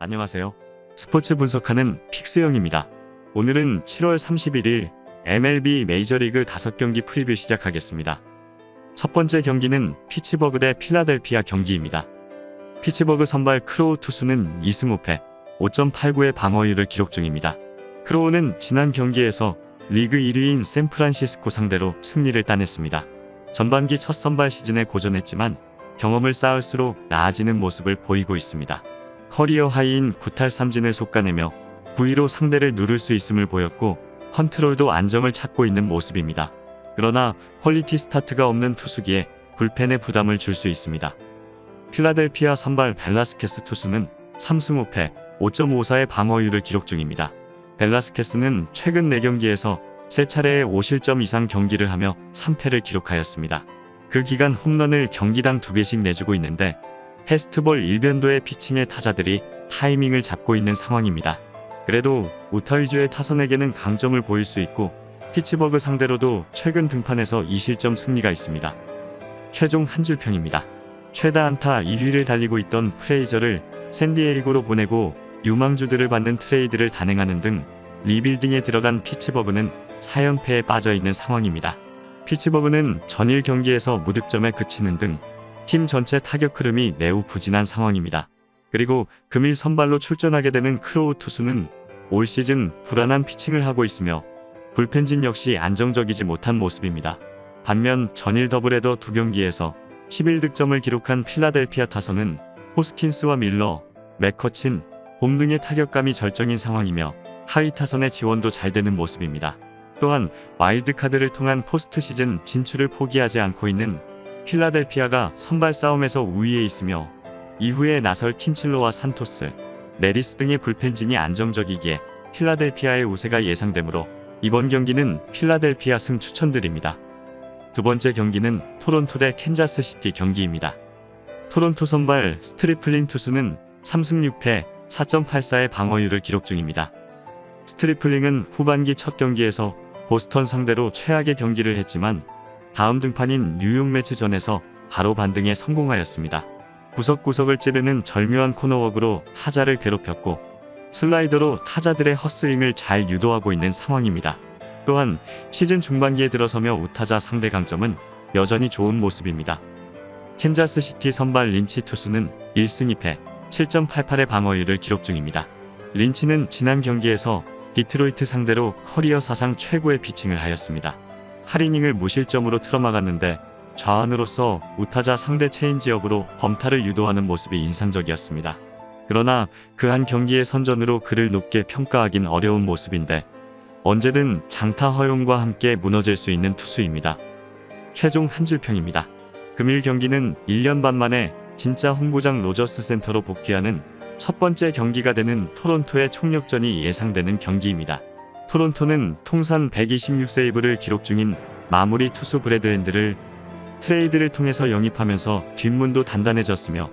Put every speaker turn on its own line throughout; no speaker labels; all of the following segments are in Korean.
안녕하세요. 스포츠 분석하는 픽스영입니다. 오늘은 7월 31일 MLB 메이저리그 5경기 프리뷰 시작하겠습니다. 첫 번째 경기는 피츠버그 대 필라델피아 경기입니다. 피츠버그 선발 크로우 투수는 2승 5패, 5.89의 방어율을 기록 중입니다. 크로우는 지난 경기에서 리그 1위인 샌프란시스코 상대로 승리를 따냈습니다. 전반기 첫 선발 시즌에 고전했지만 경험을 쌓을수록 나아지는 모습을 보이고 있습니다. 커리어 하이인 9탈 3진을 솎아내며 9위로 상대를 누를 수 있음을 보였고 컨트롤도 안정을 찾고 있는 모습입니다. 그러나 퀄리티 스타트가 없는 투수기에 불펜에 부담을 줄 수 있습니다. 필라델피아 선발 벨라스케스 투수는 3승 5패, 5.54의 방어율을 기록 중입니다. 벨라스케스는 최근 4경기에서 3차례의 5실점 이상 경기를 하며 3패를 기록하였습니다. 그 기간 홈런을 경기당 2개씩 내주고 있는데 패스트볼 일변도의 피칭의 타자들이 타이밍을 잡고 있는 상황입니다. 그래도 우타 위주의 타선에게는 강점을 보일 수 있고 피츠버그 상대로도 최근 등판에서 2실점 승리가 있습니다. 최종 한 줄평입니다. 최다 안타 1위를 달리고 있던 프레이저를 샌디에이고로 보내고 유망주들을 받는 트레이드를 단행하는 등 리빌딩에 들어간 피츠버그는 4연패에 빠져있는 상황입니다. 피츠버그는 전일 경기에서 무득점에 그치는 등 팀 전체 타격 흐름이 매우 부진한 상황입니다. 그리고 금일 선발로 출전하게 되는 크로우 투수는 올 시즌 불안한 피칭을 하고 있으며 불펜진 역시 안정적이지 못한 모습입니다. 반면 전일 더블헤더 2경기에서 11득점을 기록한 필라델피아 타선은 호스킨스와 밀러, 맥커친, 봄 등의 타격감이 절정인 상황이며 하위 타선의 지원도 잘 되는 모습입니다. 또한 와일드카드를 통한 포스트 시즌 진출을 포기하지 않고 있는 필라델피아가 선발 싸움에서 우위에 있으며 이후에 나설 킨칠로와 산토스, 내리스 등의 불펜진이 안정적이기에 필라델피아의 우세가 예상되므로 이번 경기는 필라델피아 승 추천드립니다. 두 번째 경기는 토론토 대 캔자스시티 경기입니다. 토론토 선발 스트리플링 투수는 3승 6패, 4.84의 방어율을 기록 중입니다. 스트리플링은 후반기 첫 경기에서 보스턴 상대로 최악의 경기를 했지만 다음 등판인 뉴욕 매치전에서 바로 반등에 성공하였습니다. 구석구석을 찌르는 절묘한 코너웍으로 타자를 괴롭혔고 슬라이더로 타자들의 헛스윙을 잘 유도하고 있는 상황입니다. 또한 시즌 중반기에 들어서며 우타자 상대 강점은 여전히 좋은 모습입니다. 캔자스시티 선발 린치 투수는 1승 2패, 7.88의 방어율을 기록 중입니다. 린치는 지난 경기에서 디트로이트 상대로 커리어 사상 최고의 피칭을 하였습니다. 8이닝을 무실점으로 틀어막았는데 좌완으로서 우타자 상대 체인지업으로 범타를 유도하는 모습이 인상적이었습니다. 그러나 그 한 경기의 선전으로 그를 높게 평가하긴 어려운 모습인데 언제든 장타 허용과 함께 무너질 수 있는 투수입니다. 최종 한 줄평입니다. 금일 경기는 1년 반 만에 진짜 홈구장 로저스 센터로 복귀하는 첫 번째 경기가 되는 토론토의 총력전이 예상되는 경기입니다. 토론토는 통산 126세이브를 기록 중인 마무리 투수 브래드 핸들을 트레이드를 통해서 영입하면서 뒷문도 단단해졌으며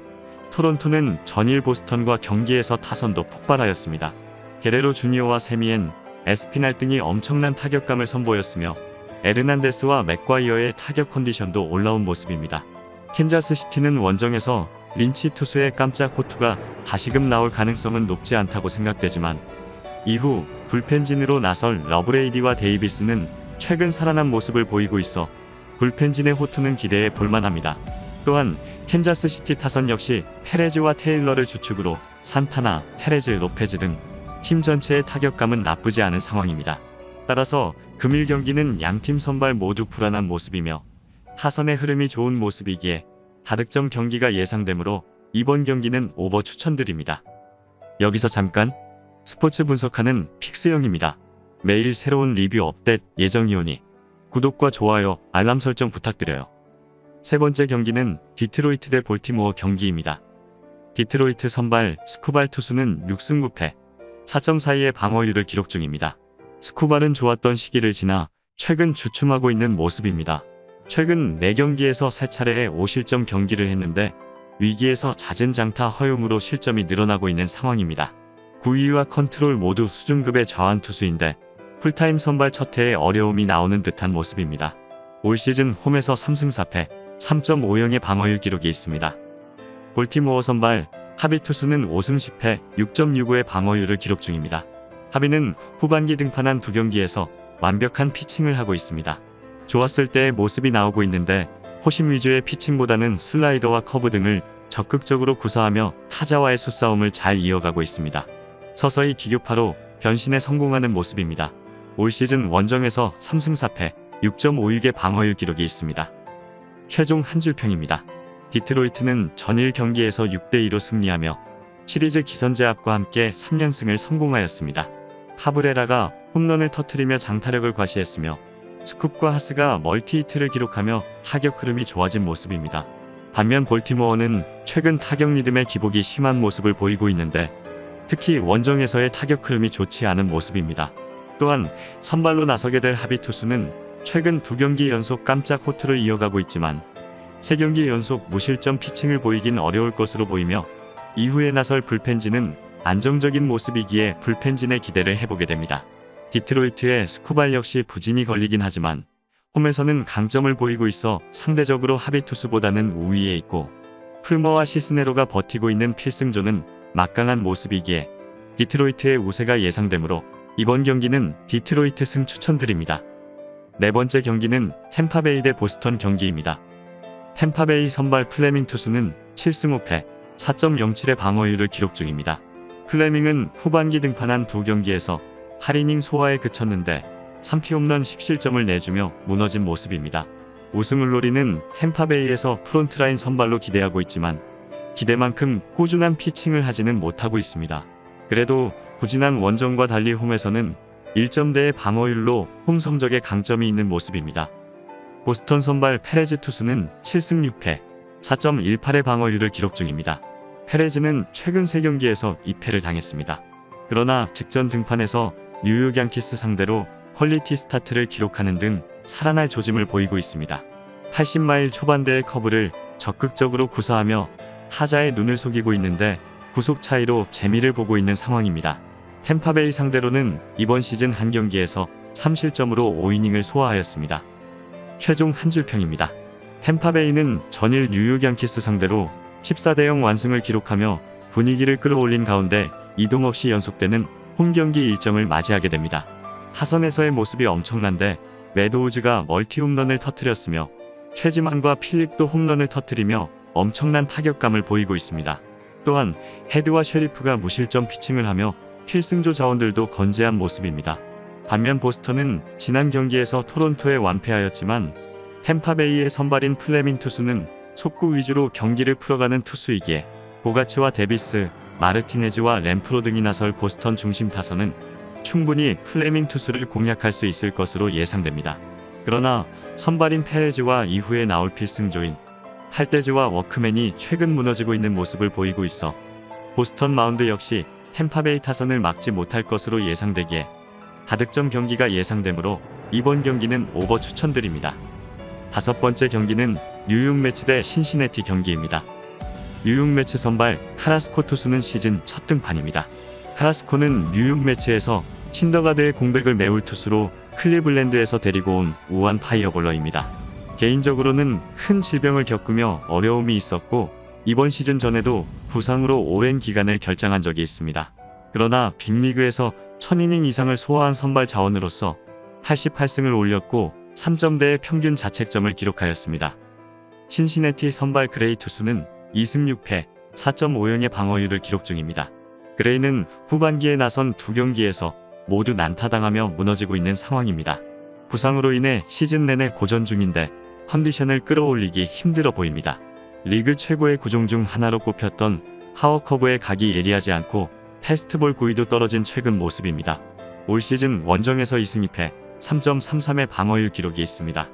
토론토는 전일 보스턴과 경기에서 타선도 폭발하였습니다. 게레로 주니어와 세미엔, 에스피날 등이 엄청난 타격감을 선보였으며 에르난데스와 맥과이어의 타격 컨디션도 올라온 모습입니다. 캔자스시티는 원정에서 린치 투수의 깜짝 호투가 다시금 나올 가능성은 높지 않다고 생각되지만 이후 불펜진으로 나설 러브레이디와 데이비스는 최근 살아난 모습을 보이고 있어 불펜진의 호투는 기대해 볼만합니다. 또한 캔자스시티 타선 역시 페레즈와 테일러를 주축으로 산타나, 페레즈, 로페즈 등 팀 전체의 타격감은 나쁘지 않은 상황입니다. 따라서 금일 경기는 양팀 선발 모두 불안한 모습이며 타선의 흐름이 좋은 모습이기에 다득점 경기가 예상되므로 이번 경기는 오버 추천드립니다. 여기서 잠깐 스포츠 분석하는 픽스영입니다. 매일 새로운 리뷰 업데이트 예정이오니 구독과 좋아요, 알람 설정 부탁드려요. 세 번째 경기는 디트로이트 대 볼티모어 경기입니다. 디트로이트 선발 스쿠발 투수는 6승 9패, 4.42의 방어율을 기록 중입니다. 스쿠발은 좋았던 시기를 지나 최근 주춤하고 있는 모습입니다. 최근 4경기에서 3차례의 5실점 경기를 했는데 위기에서 잦은 장타 허용으로 실점이 늘어나고 있는 상황입니다. 9위와 컨트롤 모두 수준급의 좌완 투수인데 풀타임 선발 첫 해에 어려움이 나오는 듯한 모습입니다. 올 시즌 홈에서 3승 4패, 3.50의 방어율 기록이 있습니다. 볼티모어 선발 하비 투수는 5승 10패 6.65의 방어율을 기록 중입니다. 하비는 후반기 등판한 두 경기에서 완벽한 피칭을 하고 있습니다. 좋았을 때의 모습이 나오고 있는데 호심 위주의 피칭보다는 슬라이더와 커브 등을 적극적으로 구사하며 타자와의 수싸움을 잘 이어가고 있습니다. 서서히 기교파로 변신에 성공하는 모습입니다. 올 시즌 원정에서 3승 4패 6.56의 방어율 기록이 있습니다. 최종 한 줄평입니다. 디트로이트는 전일 경기에서 6대2로 승리하며 시리즈 기선제압과 함께 3연승을 성공하였습니다. 카브레라가 홈런을 터뜨리며 장타력을 과시했으며 스쿱과 하스가 멀티히트를 기록하며 타격 흐름이 좋아진 모습입니다. 반면 볼티모어는 최근 타격 리듬의 기복이 심한 모습을 보이고 있는데 특히 원정에서의 타격 흐름이 좋지 않은 모습입니다. 또한 선발로 나서게 될 하비 투수는 최근 2경기 연속 깜짝 호투를 이어가고 있지만 3경기 연속 무실점 피칭을 보이긴 어려울 것으로 보이며 이후에 나설 불펜진은 안정적인 모습이기에 불펜진의 기대를 해보게 됩니다. 디트로이트의 스쿠발 역시 부진이 걸리긴 하지만 홈에서는 강점을 보이고 있어 상대적으로 하비 투수보다는 우위에 있고 풀머와 시스네로가 버티고 있는 필승조는 막강한 모습이기에 디트로이트의 우세가 예상되므로 이번 경기는 디트로이트 승 추천드립니다. 네 번째 경기는 템파베이 대 보스턴 경기입니다. 템파베이 선발 플레밍 투수는 7승 5패 4.07의 방어율을 기록 중입니다. 플레밍은 후반기 등판한 두 경기에서 8이닝 소화에 그쳤는데 3피 홈런 10실점을 내주며 무너진 모습입니다. 우승을 노리는 템파베이에서 프론트라인 선발로 기대하고 있지만 기대만큼 꾸준한 피칭을 하지는 못하고 있습니다. 그래도 부진한 원정과 달리 홈에서는 1점대의 방어율로 홈 성적에 강점이 있는 모습입니다. 보스턴 선발 페레즈 투수는 7승 6패 4.18의 방어율을 기록 중입니다. 페레즈는 최근 3경기에서 2패를 당했습니다. 그러나 직전 등판에서 뉴욕 양키스 상대로 퀄리티 스타트를 기록하는 등 살아날 조짐을 보이고 있습니다. 80마일 초반대의 커브를 적극적으로 구사하며 타자의 눈을 속이고 있는데 구속 차이로 재미를 보고 있는 상황입니다. 템파베이 상대로는 이번 시즌 한 경기에서 3실점으로 5이닝을 소화하였습니다. 최종 한 줄평입니다. 템파베이는 전일 뉴욕 양키스 상대로 14대0 완승을 기록하며 분위기를 끌어올린 가운데 이동 없이 연속되는 홈경기 일정을 맞이하게 됩니다. 타선에서의 모습이 엄청난데 매도우즈가 멀티 홈런을 터뜨렸으며 최지만과 필립도 홈런을 터뜨리며 엄청난 타격감을 보이고 있습니다. 또한 헤드와 셰리프가 무실점 피칭을 하며 필승조 자원들도 건재한 모습입니다. 반면 보스턴은 지난 경기에서 토론토에 완패하였지만 템파베이의 선발인 플레밍 투수는 속구 위주로 경기를 풀어가는 투수이기에 보가츠와 데비스, 마르티네즈와 램프로 등이 나설 보스턴 중심 타선은 충분히 플레밍 투수를 공략할 수 있을 것으로 예상됩니다. 그러나 선발인 페레즈와 이후에 나올 필승조인 할데즈와 워크맨이 최근 무너지고 있는 모습을 보이고 있어 보스턴 마운드 역시 템파베이 타선을 막지 못할 것으로 예상되기에 다득점 경기가 예상되므로 이번 경기는 오버 추천드립니다. 다섯 번째 경기는 뉴욕 매츠 대 신시내티 경기입니다. 뉴욕 매츠 선발 카라스코 투수는 시즌 첫 등판입니다. 카라스코는 뉴욕 매츠에서 신더가드의 공백을 메울 투수로 클리블랜드에서 데리고 온 우한 파이어볼러입니다. 개인적으로는 큰 질병을 겪으며 어려움이 있었고 이번 시즌 전에도 부상으로 오랜 기간을 결장한 적이 있습니다. 그러나 빅리그에서 1000이닝 이상을 소화한 선발 자원으로서 88승을 올렸고 3점대의 평균 자책점을 기록하였습니다. 신시내티 선발 그레이 투수는 2승 6패 4.50의 방어율을 기록 중입니다. 그레이는 후반기에 나선 두 경기에서 모두 난타당하며 무너지고 있는 상황입니다. 부상으로 인해 시즌 내내 고전 중인데 컨디션을 끌어올리기 힘들어 보입니다. 리그 최고의 구종 중 하나로 꼽혔던 파워커브에 각이 예리하지 않고 패스트볼 구위도 떨어진 최근 모습입니다. 올 시즌 원정에서 2승 2패 3.33의 방어율 기록이 있습니다.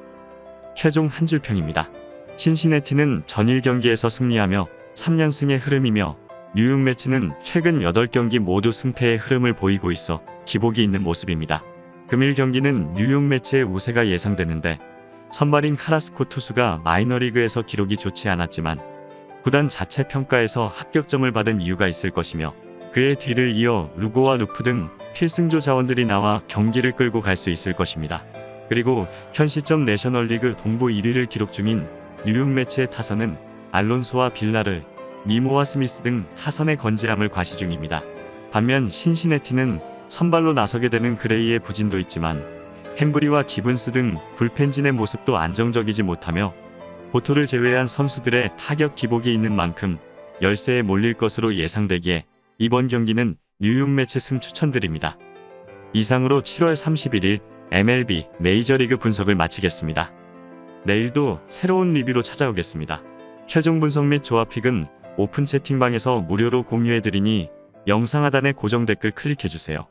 최종 한 줄평입니다. 신시내티는 전일 경기에서 승리하며 3연승의 흐름이며 뉴욕 매츠는 최근 8경기 모두 승패의 흐름을 보이고 있어 기복이 있는 모습입니다. 금일 경기는 뉴욕 매츠의 우세가 예상되는데 선발인 카라스코 투수가 마이너리그에서 기록이 좋지 않았지만 구단 자체 평가에서 합격점을 받은 이유가 있을 것이며 그의 뒤를 이어 루고와 루프 등 필승조 자원들이 나와 경기를 끌고 갈 수 있을 것입니다. 그리고 현 시점 내셔널리그 동부 1위를 기록 중인 뉴욕 매츠의 타선은 알론소와 빌라를, 니모와 스미스 등 타선의 건재함을 과시 중입니다. 반면 신시내티는 선발로 나서게 되는 그레이의 부진도 있지만 햄브리와 기븐스 등 불펜진의 모습도 안정적이지 못하며 보토를 제외한 선수들의 타격 기복이 있는 만큼 열세에 몰릴 것으로 예상되기에 이번 경기는 뉴욕 매치 승 추천드립니다. 이상으로 7월 31일 MLB 메이저리그 분석을 마치겠습니다. 내일도 새로운 리뷰로 찾아오겠습니다. 최종 분석 및 조합픽은 오픈 채팅방에서 무료로 공유해드리니 영상 하단의 고정 댓글 클릭해주세요.